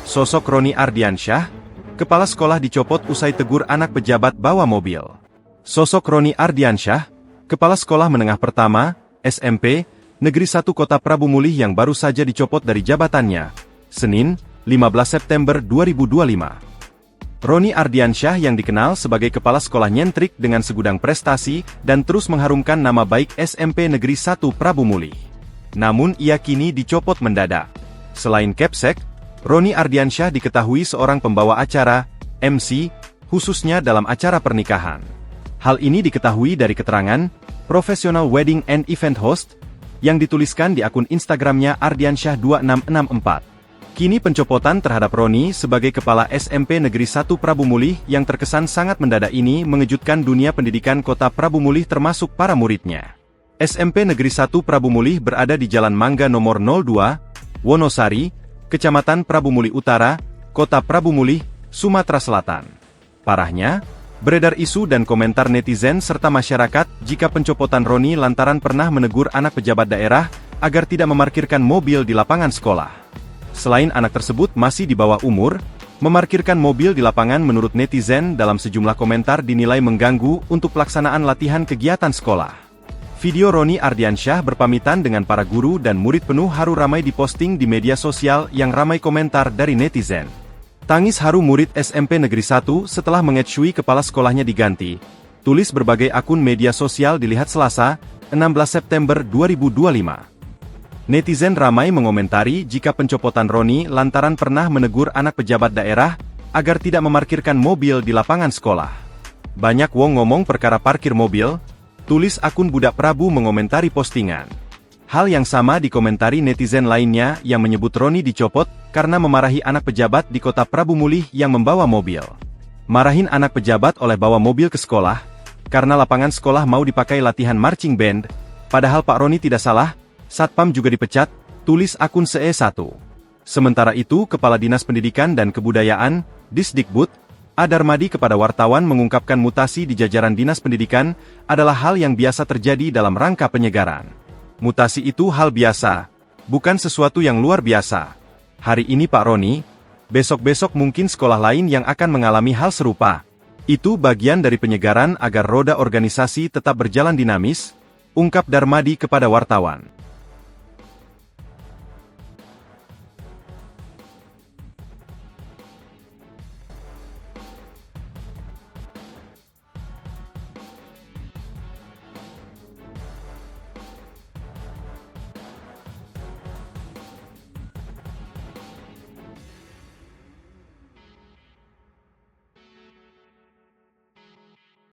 Sosok Roni Ardiansyah, kepala sekolah dicopot usai tegur anak pejabat bawa mobil. Sosok Roni Ardiansyah, kepala sekolah menengah pertama, SMP, Negeri 1 Kota Prabu Mulih yang baru saja dicopot dari jabatannya, Senin, 15 September 2025. Roni Ardiansyah yang dikenal sebagai kepala sekolah nyentrik dengan segudang prestasi dan terus mengharumkan nama baik SMP Negeri 1 Prabu Mulih. Namun ia kini dicopot mendadak. Selain Kepsek, Roni Ardiansyah diketahui seorang pembawa acara, MC, khususnya dalam acara pernikahan. Hal ini diketahui dari keterangan Professional Wedding and Event Host yang dituliskan di akun Instagramnya Ardiansyah2664. Kini pencopotan terhadap Roni sebagai kepala SMP Negeri 1 Prabu Mulih yang terkesan sangat mendadak ini mengejutkan dunia pendidikan Kota Prabu Mulih termasuk para muridnya. SMP Negeri 1 Prabu Mulih berada di Jalan Mangga nomor 02, Wonosari, Kecamatan Prabu Mulih Utara, Kota Prabu Mulih, Sumatera Selatan. Parahnya, beredar isu dan komentar netizen serta masyarakat jika pencopotan Roni lantaran pernah menegur anak pejabat daerah agar tidak memarkirkan mobil di lapangan sekolah. Selain anak tersebut masih di bawah umur, memarkirkan mobil di lapangan menurut netizen dalam sejumlah komentar dinilai mengganggu untuk pelaksanaan latihan kegiatan sekolah. Video Roni Ardiansyah berpamitan dengan para guru dan murid penuh haru ramai diposting di media sosial yang ramai komentar dari netizen. Tangis haru murid SMP Negeri 1 setelah mengetsui kepala sekolahnya diganti. Tulis berbagai akun media sosial dilihat Selasa, 16 September 2025. Netizen ramai mengomentari jika pencopotan Roni lantaran pernah menegur anak pejabat daerah agar tidak memarkirkan mobil di lapangan sekolah. Banyak wong ngomong perkara parkir mobil, tulis akun Budak Prabu mengomentari postingan. Hal yang sama dikomentari netizen lainnya yang menyebut Roni dicopot karena memarahi anak pejabat di Kota Prabu Mulih yang membawa mobil. Marahin anak pejabat oleh bawa mobil ke sekolah, karena lapangan sekolah mau dipakai latihan marching band, padahal Pak Roni tidak salah, Satpam juga dipecat, tulis akun CE1. Sementara itu Kepala Dinas Pendidikan dan Kebudayaan, Disdikbud, Adarmadi kepada wartawan mengungkapkan mutasi di jajaran Dinas Pendidikan adalah hal yang biasa terjadi dalam rangka penyegaran. Mutasi itu hal biasa, bukan sesuatu yang luar biasa. Hari ini Pak Roni, besok-besok mungkin sekolah lain yang akan mengalami hal serupa. Itu bagian dari penyegaran agar roda organisasi tetap berjalan dinamis, ungkap Darmadi kepada wartawan.